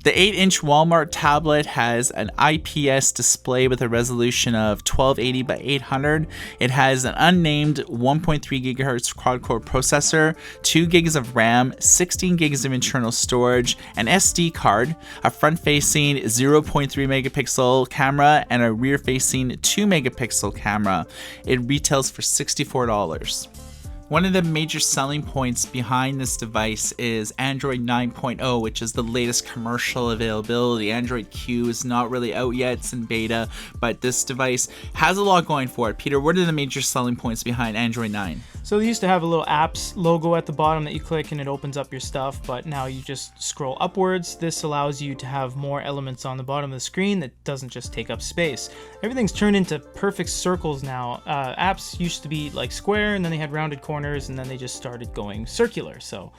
The 8-inch Walmart tablet has an IPS display with a resolution of 1280 by 800. It has an unnamed 1.3 gigahertz quad-core processor, 2 gigs of RAM, 16 gigs of internal storage, an SD card, a front-facing 0.3 megapixel camera, and a rear-facing 2 megapixel camera. It retails for $64. One of the major selling points behind this device is Android 9.0, which is the latest commercial availability. Android Q is not really out yet, it's in beta, but this device has a lot going for it. Peter, what are the major selling points behind Android 9? So they used to have a little apps logo at the bottom that you click and it opens up your stuff, but now you just scroll upwards. This allows you to have more elements on the bottom of the screen that doesn't just take up space. Everything's turned into perfect circles now. Apps used to be like square, and then they had rounded corners, and then they just started going circular. So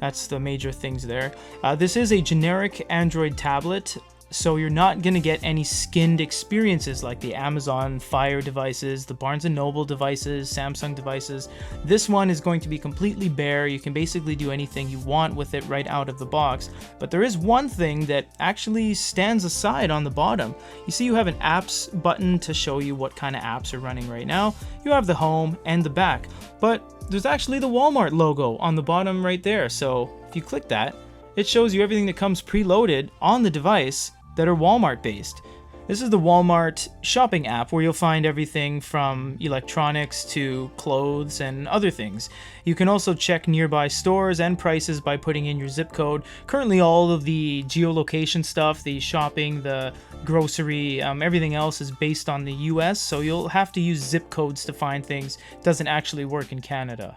that's the major things there. This is a generic Android tablet, so you're not going to get any skinned experiences like the Amazon Fire devices, the Barnes & Noble devices, Samsung devices. This one is going to be completely bare. You can basically do anything you want with it right out of the box. But there is one thing that actually stands aside on the bottom. You see you have an apps button to show you what kind of apps are running right now. You have the home and the back, but there's actually the Walmart logo on the bottom right there. So if you click that, it shows you everything that comes preloaded on the device that are Walmart based. This is the Walmart shopping app where you'll find everything from electronics to clothes and other things. You can also check nearby stores and prices by putting in your zip code. Currently all of the geolocation stuff, the shopping, the grocery, everything else is based on the US, so you'll have to use zip codes to find things. It doesn't actually work in Canada.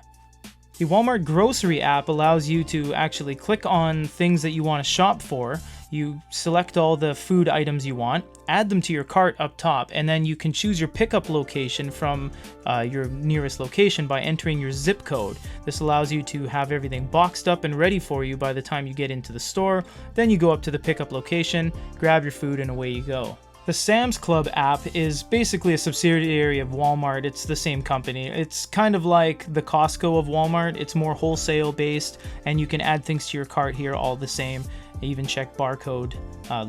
The Walmart grocery app allows you to actually click on things that you want to shop for. You select all the food items you want, add them to your cart up top, and then you can choose your pickup location from your nearest location by entering your zip code. This allows you to have everything boxed up and ready for you by the time you get into the store. Then you go up to the pickup location, grab your food, and away you go. The Sam's Club app is basically a subsidiary of Walmart. It's the same company. It's kind of like the Costco of Walmart. It's more wholesale based, and you can add things to your cart here all the same. Even check barcode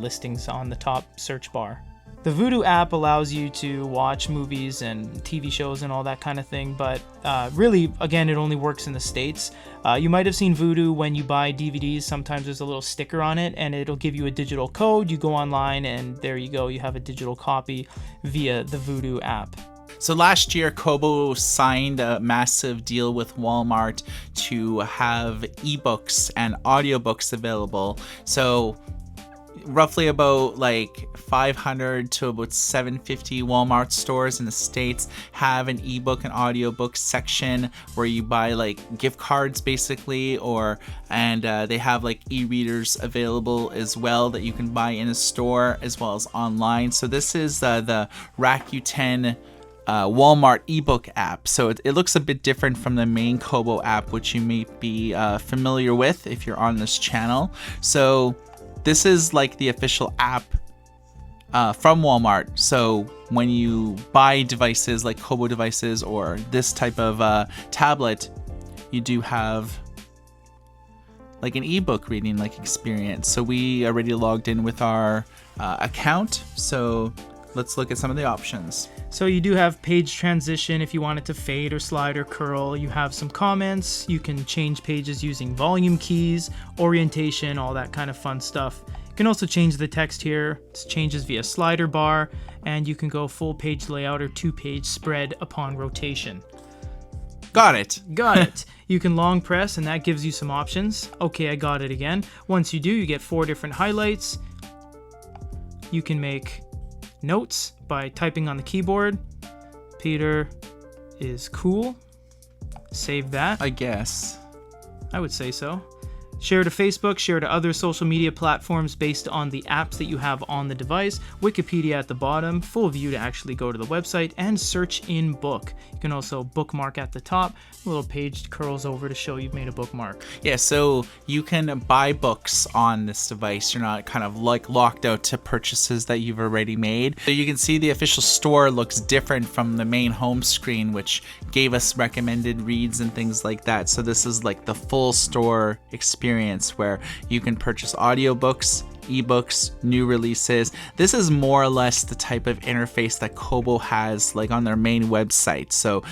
listings on the top search bar. The Vudu app allows you to watch movies and TV shows and all that kind of thing, but really, again, it only works in the States. You might have seen Vudu when you buy DVDs. Sometimes there's a little sticker on it, and it'll give you a digital code. You go online, and there you go. You have a digital copy via the Vudu app. So last year, Kobo signed a massive deal with Walmart to have ebooks and audiobooks available. So roughly about like 500 to about 750 Walmart stores in the States have an ebook and audiobook section where you buy like gift cards basically, and they have like e-readers available as well that you can buy in a store as well as online. So this is the Rakuten Walmart ebook app. So it looks a bit different from the main Kobo app, which you may be familiar with if you're on this channel. So this is like the official app from Walmart. So when you buy devices like Kobo devices or this type of tablet, you do have like an ebook reading like experience. So we already logged in with our account. So let's look at some of the options. So you do have page transition if you want it to fade or slide or curl. You have some comments. You can change pages using volume keys, orientation, all that kind of fun stuff. You can also change the text here. It changes via slider bar, and you can go full page layout or 2-page spread upon rotation. Got it. Got it. You can long press, and that gives you some options. Okay, I got it again. Once you do, you get 4 different highlights. You can make notes by typing on the keyboard. Peter is cool. Save that. I guess. I would say so. Share to Facebook, share to other social media platforms based on the apps that you have on the device, Wikipedia at the bottom, full view to actually go to the website, and search in book. You can also bookmark at the top. A little page curls over to show you've made a bookmark. Yeah, so you can buy books on this device. You're not kind of like locked out to purchases that you've already made. So you can see the official store looks different from the main home screen, which gave us recommended reads and things like that. So this is like the full store experience where you can purchase audiobooks, ebooks, new releases. This is more or less the type of interface that Kobo has like on their main website. So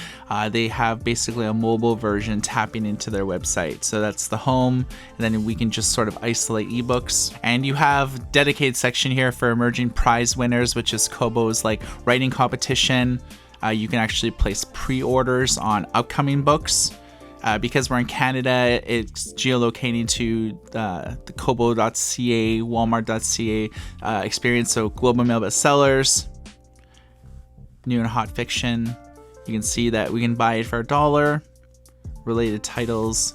they have basically a mobile version tapping into their website. So that's the home, and then we can just sort of isolate ebooks. And you have dedicated section here for emerging prize winners, which is Kobo's like writing competition. You can actually place pre-orders on upcoming books. Because we're in Canada, it's geolocating to the Kobo.ca, Walmart.ca experience. So global mail bestsellers, new and hot fiction. You can see that we can buy it for $1. Related titles,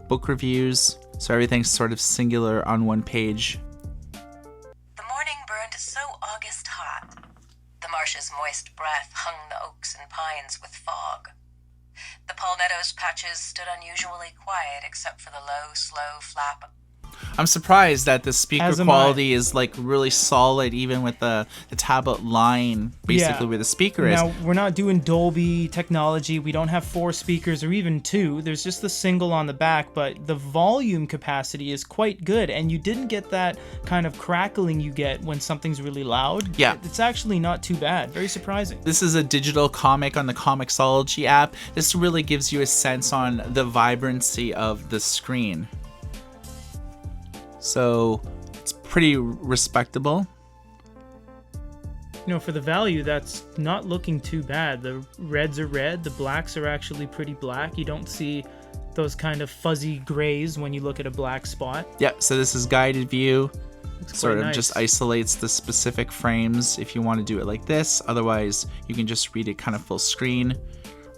book reviews. So everything's sort of singular on one page. The morning burned so August hot. The marsh's moist breath hung the oaks and pines with fog. The palmetto's patches stood unusually quiet except for the low, slow flap. I'm surprised that the speaker As am quality is like really solid, even with the tablet line basically where the speaker is. Now, we're not doing Dolby technology. We don't have 4 speakers or even 2. There's just the single on the back, but the volume capacity is quite good, and you didn't get that kind of crackling you get when something's really loud. Yeah. It's actually not too bad. Very surprising. This is a digital comic on the ComiXology app. This really gives you a sense on the vibrancy of the screen. So it's pretty respectable. You know, for the value, that's not looking too bad. The reds are red, the blacks are actually pretty black. You don't see those kind of fuzzy grays when you look at a black spot. Yep, so this is guided view. Sort of nice. just isolates the specific frames if you want to do it like this. Otherwise, you can just read it kind of full screen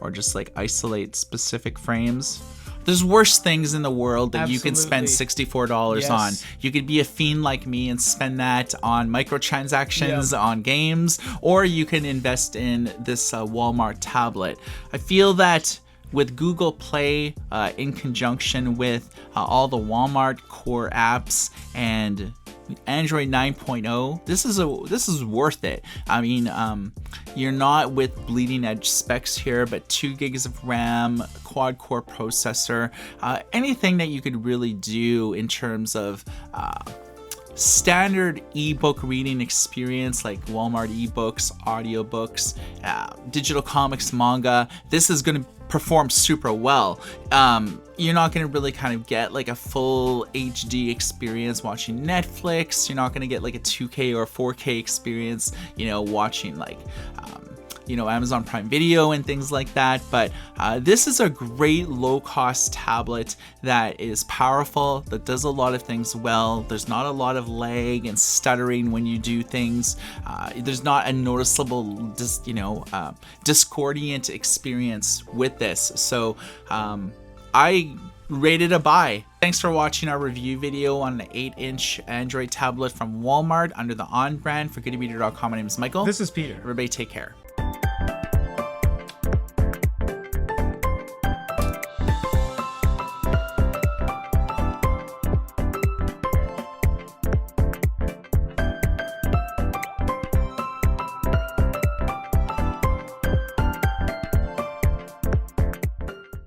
or just like isolate specific frames. There's worse things in the world that you can spend $64 on. You could be a fiend like me and spend that on microtransactions, on games, or you can invest in this Walmart tablet. I feel that with Google Play in conjunction with all the Walmart core apps and Android 9.0, this is worth it. I mean, you're not with bleeding edge specs here, but 2 gigs of RAM, quad core processor, anything that you could really do in terms of standard ebook reading experience like Walmart ebooks, audiobooks, digital comics, manga. This is going to perform super well. You're not going to really kind of get like a full HD experience watching Netflix. You're not going to get like a 2K or 4K experience, you know, watching like Amazon Prime Video and things like that. But this is a great low-cost tablet that is powerful, that does a lot of things well. There's not a lot of lag and stuttering when you do things. There's not a noticeable discordant experience with this. So I rated a buy. Thanks for watching our review video on the 8-inch Android tablet from Walmart under the Onn brand. For GoodReader.com, my name is Michael. This is Peter. Everybody take care.